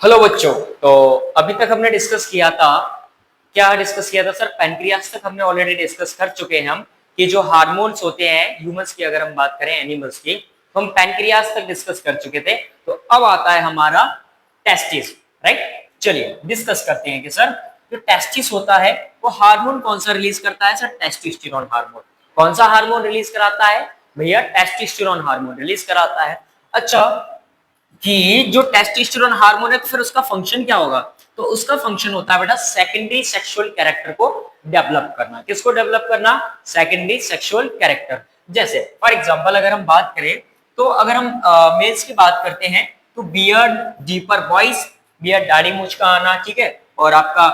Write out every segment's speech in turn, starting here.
Hello बच्चों। तो अभी तक हमने डिस्कस किया था, क्या डिस्कस किया था सर? पैनक्रियास तक हमने ऑलरेडी डिस्कस कर चुके हैं हम कि जो हार्मोन्स होते हैं ह्यूमंस की, अगर हम बात करें एनिमल्स की, तो हम पैनक्रियास तक डिस्कस कर चुके थे। तो अब आता है हमारा टेस्टिस, राइट? चलिए डिस्कस करते हैं कि सर जो टेस्टिस होता है वो हार्मोन कौन सा रिलीज करता है? Sir testosterone hormone. कौन सा हार्मोन रिलीज कराता है भैया? टेस्टोस्टेरोन हार्मोन रिलीज कराता है। अच्छा, कि जो टेस्टोस्टेरोन हार्मोन है तो फिर उसका फंक्शन क्या होगा? तो उसका फंक्शन होता है बेटा सेकेंडरी सेक्सुअल कैरेक्टर को डेवलप करना। किसको डेवलप करना? Secondary sexual character. जैसे फॉर एग्जांपल अगर हम बात करें, तो अगर हम मेल्स की बात करते हैं तो बियर्ड, डीपर वॉइस, बियर्ड दाढ़ी मूंछ का आना, ठीक है, और आपका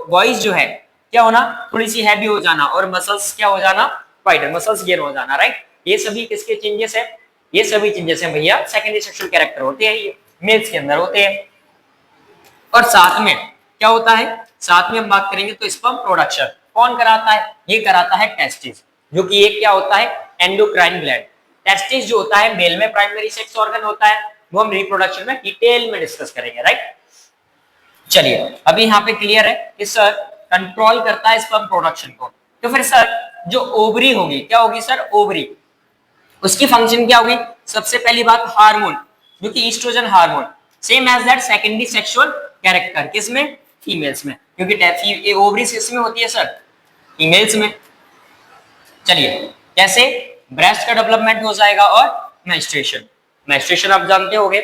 वॉइस जो है क्या होना? थोड़ी सी हैवी हो जाना, और मसल्स क्या हो जाना? वाइडर, मसल्स गेन हो जाना, राइट? ये सभी किसके चेंजेस है? ये सभी चेंजेस हैं भैया सेकेंडरी सेक्सुअल कैरेक्टर होते हैं, ये मेल्स के अंदर होते हैं। और साथ में क्या होता है? साथ में हम बात करेंगे तो स्पर्म प्रोडक्शन कौन कराता है? ये कराता है टेस्टिस, जो कि ये क्या होता है? Endocrine gland. टेस्टिस जो होता है मेल में प्राइमरी सेक्स ऑर्गन होता है, वो हम रिप्रोडक्शन में डिटेल में डिस्कस करेंगे, राइट? चलिए अभी यहाँ पे क्लियर है कि सर कंट्रोल करता है स्पर्म प्रोडक्शन को। तो फिर सर जो ओवरी होगी, क्या होगी सर? ओवरी, उसकी फंक्शन क्या होगी? सबसे पहली बात हार्मोन, जो कि estrogen hormone, same as that secondary sexual character, किसमें? फीमेल्स में, क्योंकि ओवरीज किसमें होती है सर? फीमेल्स में। चलिए कैसे? ब्रेस्ट का डेवलपमेंट हो जाएगा, और मेंस्ट्रुएशन, मेंस्ट्रुएशन आप जानते होंगे,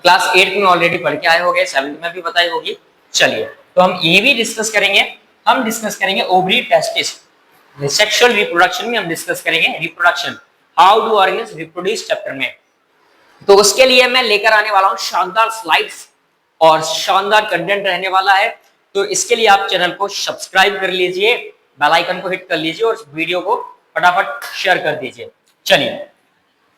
क्लास 8 में ऑलरेडी पढ़ के आए होंगे, 7th में भी बताई होगी। चलिए तो हम ये भी डिस्कस करेंगे, हम डिस्कस करेंगे ओवरी टेस्टिस, सेक्सुअल रिप्रोडक्शन में हम डिस्कस करेंगे reproduction, how do organs reproduce chapter में। तो उसके लिए मैं लेकर आने वाला हूं शानदार स्लाइड्स और शानदार कंटेंट रहने वाला है। तो इसके लिए आप चैनल को सब्सक्राइब कर लीजिए, बेल आइकन को हिट कर लीजिए और वीडियो को फटाफट शेयर कर दीजिए। चलिए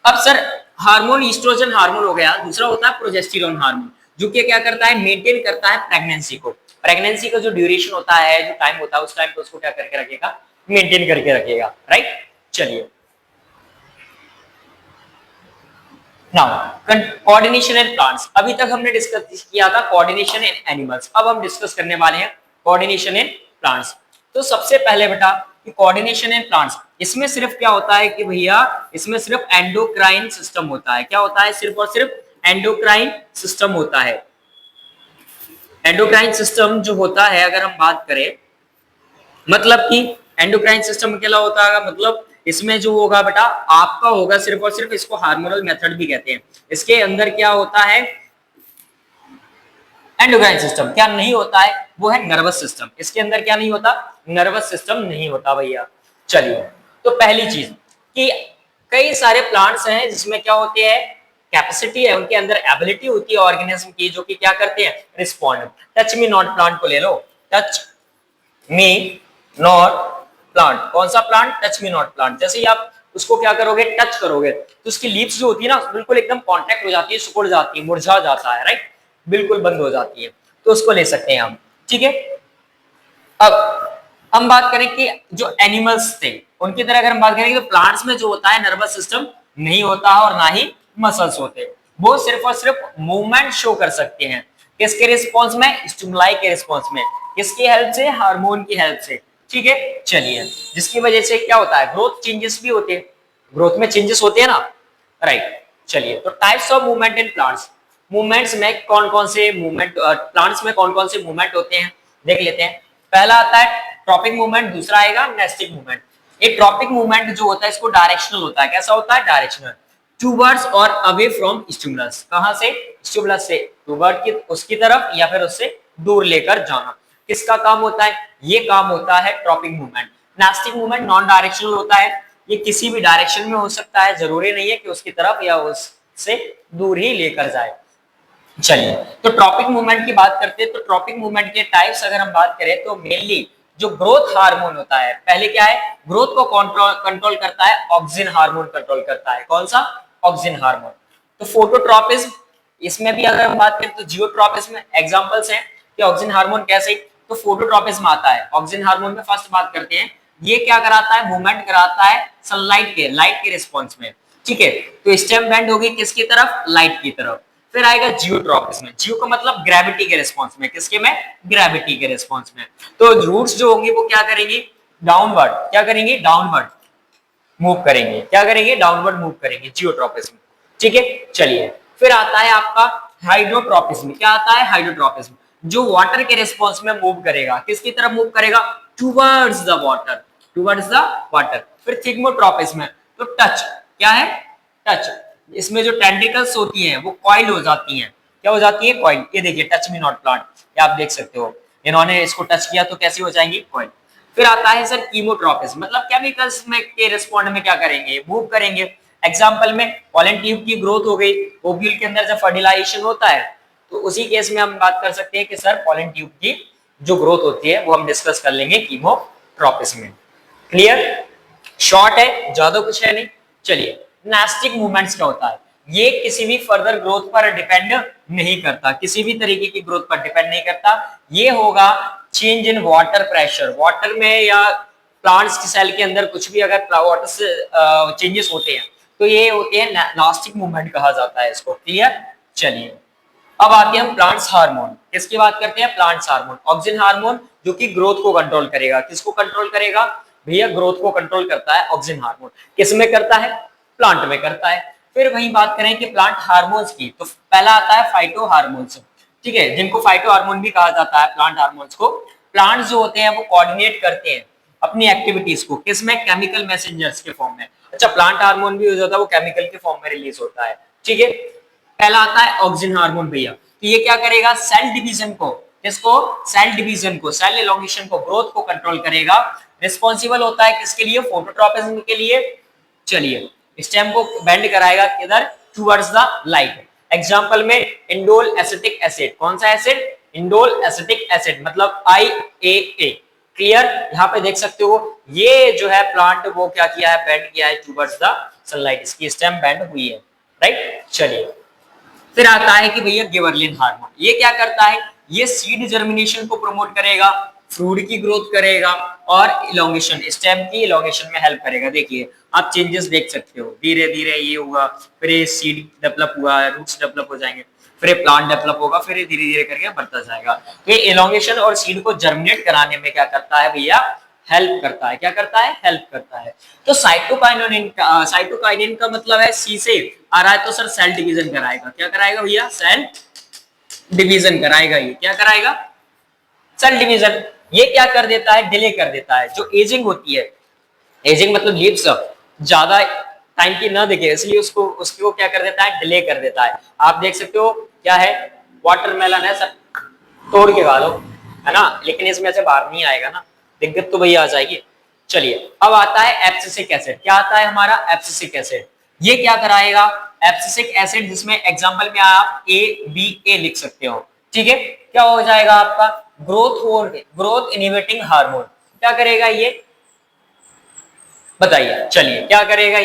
अब सर हार्मोन ईस्ट्रोजन हार्मोन हो गया, दूसरा होता है प्रोजेस्टेरोन हार्मोन, जो कि क्या करता है? मेंटेन करता है प्रेगनेंसी को। प्रेगनेंसी का जो ड्यूरेशन होता है, जो टाइम होता है, उस टाइम पे उसको क्या करके रखेगा? मेंटेन करके रखेगा, राइट? चलिए नाउ कोऑर्डिनेशन इन प्लांट्स, अभी तक हमने डिस्कस किया था कोऑर्डिनेशन इन एनिमल्स, अब हम डिस्कस करने वाले हैं कोऑर्डिनेशन इन प्लांट्स। तो सबसे पहले बेटा कि कोऑर्डिनेशन इन प्लांट्स, इसमें सिर्फ क्या होता है कि भैया इसमें सिर्फ एंडोक्राइन सिस्टम होता है। क्या होता है? सिर्फ और सिर्फ एंडोक्राइन सिस्टम होता है। एंडोक्राइन सिस्टम जो होता है, अगर हम बात करें, मतलब कि एंडोक्राइन सिस्टम अकेला होता है, मतलब इसमें जो होगा बेटा आपका होगा सिर्फ और सिर्फ, इसको हार्मोनल मेथड भी कहते हैं। इसके अंदर क्या होता है? Endocrine system. क्या नहीं होता है? वो है नर्वस सिस्टम। इसके अंदर क्या नहीं होता? नर्वस सिस्टम नहीं होता भैया। चलिए तो पहली चीज कि कई सारे प्लांट्स हैं जिसमें क्या होते हैं? कैपेसिटी है, उनके अंदर एबिलिटी होती है ऑर्गेनिज्म की, जो कि क्या करते हैं? Respond. Touch me not plant को ले लो, टच मी नॉट प्लांट। कौन सा plant? Touch me not plant. जैसे ही आप उसको क्या करोगे? टच करोगे तो उसकी लीव्स जो होती है ना, बिल्कुल एकदम कांटेक्ट हो जाती है, सिकुड़ जाती है, मुरझा जाता है, राइट? बिल्कुल बंद हो जाती है। तो उसको ले सकते हैं हम, ठीक है। अब हम बात करें कि जो एनिमल्स थे उनकी तरह अगर हम बात करें तो प्लांट्स में जो होता है नर्वस सिस्टम नहीं होता है, और ना ही मसल्स होते हैं। वो सिर्फ और सिर्फ मूवमेंट शो कर सकते हैं। किसके रिस्पॉन्स में? स्टिमुलाई के रिस्पॉन्स में। किसकी हेल्प से? हार्मोन की हेल्प से, ठीक है। चलिए जिसकी वजह से क्या होता है? ग्रोथ चेंजेस भी होते हैं, ग्रोथ में चेंजेस होते हैं ना, राइट? चलिए तो types of movement in plants, movements में कौन कौन से मूवमेंट, प्लांट्स में कौन कौन से मूवमेंट होते हैं देख लेते हैं। पहला आता है ट्रॉपिक मूवमेंट, दूसरा आएगा नेस्टिक मूवमेंट। एक ट्रॉपिक मूवमेंट जो होता है इसको डायरेक्शनल होता है। कैसा होता है? डायरेक्शनल, टूवर्ड्स और अवे फ्रॉम स्टिमुलस। कहां से? स्टिमुलस से टूवर्ड की, उसकी तरफ, या फिर उससे दूर लेकर जाना। किसका काम होता है? ये काम होता है tropic movement. Nastic movement non directional होता है, ये किसी भी डायरेक्शन में हो सकता है, जरूरी नहीं है कि उसकी तरफ या उससे दूर ही लेकर जाए। चलिए तो ट्रॉपिक मूवमेंट की बात करते हैं। तो ट्रॉपिक मूवमेंट के टाइप्स अगर हम बात करें तो मेनली जो ग्रोथ हार्मोन होता है, पहले क्या है? ग्रोथ को कंट्रोल करता है ऑक्सिन हार्मोन, कंट्रोल करता है। कौन सा? Auxin hormone. तो फोटोट्रोपिज्म, इसमें भी अगर हम बात करें तो जियोट्रोपिज्म एग्जांपल्स हैं कि ऑक्सिन हार्मोन कैसे। तो फोटोट्रोपिज्म आता है ऑक्सिन हार्मोन में। फर्स्ट बात करते हैं, ये क्या कराता है? मूवमेंट कराता है सनलाइट के, लाइट के रिस्पॉन्स में, ठीक है। तो स्टेम बेंड होगी किसकी तरफ? लाइट की तरफ। फिर आएगा जियोट्रॉपिस में, जियो का मतलब ग्रेविटी के रिस्पॉन्स में, किसके में, ग्रेविटी के रिस्पॉन्स में। तो रूट्स जो होंगे वो क्या करेंगे, डाउनवर्ड, क्या करेंगे, डाउनवर्ड मूव करेंगे, क्या करेंगे, डाउनवर्ड मूव करेंगे जियोट्रॉपिस में, ठीक है। चलिए फिर आता है आपका हाइड्रोट्रॉपिस में, क्या आता है, हाइड्रोट्रॉपिस में, जो वाटर के रिस्पॉन्स में मूव करेगा, किसकी तरफ मूव करेगा, towards the water, towards the water. फिर थिग्मोट्रॉपिस में तो टच, क्या है, टच, इसमें जो टेंटिकल्स होती हैं वो कॉइल हो जाती हैं, क्या हो जाती है, कॉइल। ये देखिए टच मी नॉट प्लांट, ये आप देख सकते हो, इन्होंने इसको टच किया तो कैसी हो जाएंगी, कॉइल। फिर आता है सर कीमोट्रॉपिस, मतलब केमिकल्स में के रिस्पॉन्ड में क्या करेंगे, मूव करेंगे। एग्जांपल में पॉलन ट्यूब की ग्रोथ हो गई, ओव्यूल के अंदर जब फर्टिलाइजेशन होता है तो उसी केस में हम बात कर सकते हैं कि सर पॉलन ट्यूब की जो ग्रोथ होती है वो हम डिस्कस कर लेंगे कीमोट्रॉपिस में। क्लियर, शॉर्ट है, ज्यादा कुछ है नहीं। चलिए नास्टिक मूवमेंट्स क्या होता है, ये किसी भी फर्दर ग्रोथ पर डिपेंड नहीं करता, किसी भी तरीके की ग्रोथ पर डिपेंड नहीं करता। ये होगा change in water pressure, water में या प्लांट्स की सेल के अंदर कुछ भी अगर वाटर से चेंजेस होते हैं तो ये होते हैं नास्टिक मूवमेंट कहा जाता है इसको। क्लियर, चलिए अब आते हैं हम प्लांट्स हार्मोन, किसकी बात करते हैं, प्लांट्स हार्मोन। ऑक्सिन हार्मोन जो कि ग्रोथ को कंट्रोल करेगा, किसको कंट्रोल करेगा भैया, ग्रोथ को कंट्रोल करता है ऑक्सिन हार्मोन। किस में करता है, प्लांट में करता है। फिर वही बात करें कि प्लांट हार्मोन्स की, तो पहला आता है फाइटो हार्मोन्स, ठीक है, जिनको फाइटो हार्मोन भी कहा जाता है प्लांट हार्मोन्स को। प्लांट्स जो होते हैं वो कोऑर्डिनेट करते हैं अपनी एक्टिविटीज को, किसमें, केमिकल मैसेंजर्स के फॉर्म में। अच्छा प्लांट हार्मोन भी हो जाता है वो केमिकल के फॉर्म में रिलीज होता है, ठीक है। पहला आता है ऑक्सिन हार्मोन भैया, तो ये क्या करेगा, सेल डिवीजन को, किसको, सेल डिवीजन को, सेल एलोंगेशन को, ग्रोथ को कंट्रोल करेगा। रिस्पॉन्सिबल होता है किसके लिए, फोटोट्रॉपिज्म के लिए। चलिए स्टेम को बेंड कराएगा किधर, टुवर्ड्स द लाइट। एग्जांपल में इंडोल एसिटिक एसिड, कौन सा एसिड, इंडोल एसिटिक एसिड, मतलब IAA। क्लियर, यहाँ पे देख सकते हो ये जो है प्लांट वो क्या किया है, बेंड किया है टुवर्ड्स द सनलाइट, इसकी स्टेम बेंड हुई है, राइट। चलिए फिर आता है कि भैया गिबरेलिन हार्मोन, ये क्या करता है, ये सीड जर्मिनेशन को प्रमोट करेगा, फ्रूट की ग्रोथ करेगा और इलोंगेशन, स्टेम की इलोंगेशन में हेल्प करेगा। देखिए आप चेंजेस देख सकते हो, धीरे धीरे ये होगा, फिर ये सीड डेवलप हुआ, रूट्स डेवलप हो जाएंगे, फिर ये प्लांट डेवलप होगा, फिर ये धीरे धीरे करके बढ़ता जाएगा। तो ये इलोंगेशन और सीड को जर्मिनेट कराने में क्या करता है भैया, हेल्प करता है, क्या करता है, हेल्प करता है। तो साइटोकाइनिन का मतलब है सी से आ रहा है, तो सर सेल डिवीजन कराएगा, क्या कराएगा भैया, सेल डिवीजन कराएगा। ये क्या कराएगा, सेल डिवीजन। ये क्या कर देता है, डिले कर देता है। जो एजिंग होती है, एजिंग मतलब लीव्स ज्यादा टाइम की ना दिखे, इसलिए उसको क्या कर देता है, डिले कर देता है। आप देख सकते हो क्या है, वाटरमेलन है सर, तोड़ के खा लो, है ना, लेकिन इसमें से बाहर नहीं आएगा ना, दिक्कत तो भैया आ जाएगी। चलिए अब आता है एब्सिसिक एसिड, क्या आता है हमारा, एब्सिसिक एसिड। ये क्या कराएगा, एब्सिसिक एसिड, जिसमें एग्जांपल में आप ABA लिख सकते हो, ठीक है। क्या हो जाएगा आपका, ग्रोथ इनहिबिटिंग हार्मोन, क्या करेगा ये, बताइए, चलिए क्या करेगा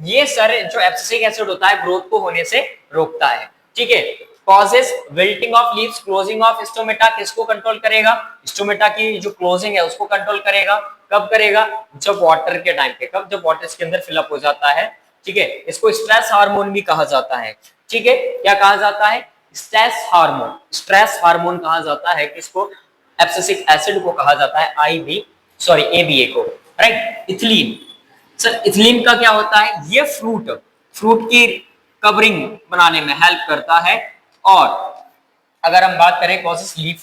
ये सर जो एब्सिसिक एसिड होता है ग्रोथ को होने से रोकता है, ठीक है। Causes wilting of leaves, closing of stomata, किसको कंट्रोल करेगा, स्टोमेटा की जो क्लोजिंग है उसको कंट्रोल करेगा। कब करेगा, जब वाटर के टाइम पे, कब, जब वाटर इसके अंदर फिलअप हो जाता है, ठीक है। इसको स्ट्रेस हार्मोन भी कहा जाता है, ठीक है, क्या कहा जाता है, स्ट्रेस हार्मोन, स्ट्रेस हार्मोन कहा जाता है किसको, एब्सिसिक एसिड को कहा जाता है ABA को, राइट। इथिलीन, सर इथिलीन का क्या होता है, ये फ्रूट की कवरिंग बनाने में हेल्प करता है। और अगर हम बात करें कॉजेस लीफ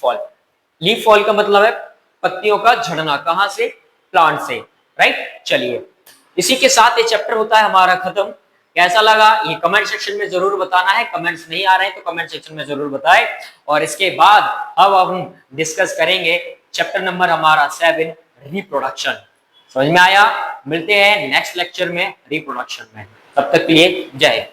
फॉल का मतलब है पत्तियों का झड़ना, कहां से, प्लांट से, राइट। चलिए इसी के साथ ये चैप्टर होता है हमारा खत्म। कैसा लगा ये कमेंट सेक्शन में जरूर बताना है, कमेंट्स नहीं आ रहे हैं तो कमेंट सेक्शन में जरूर बताएं। और इसके बाद अब हम डिस्कस करेंगे चैप्टर नंबर हमारा 7, रिप्रोडक्शन। समझ में आया, मिलते हैं नेक्स्ट लेक्चर में रिप्रोडक्शन में, तब तक के लिए जय हिंद।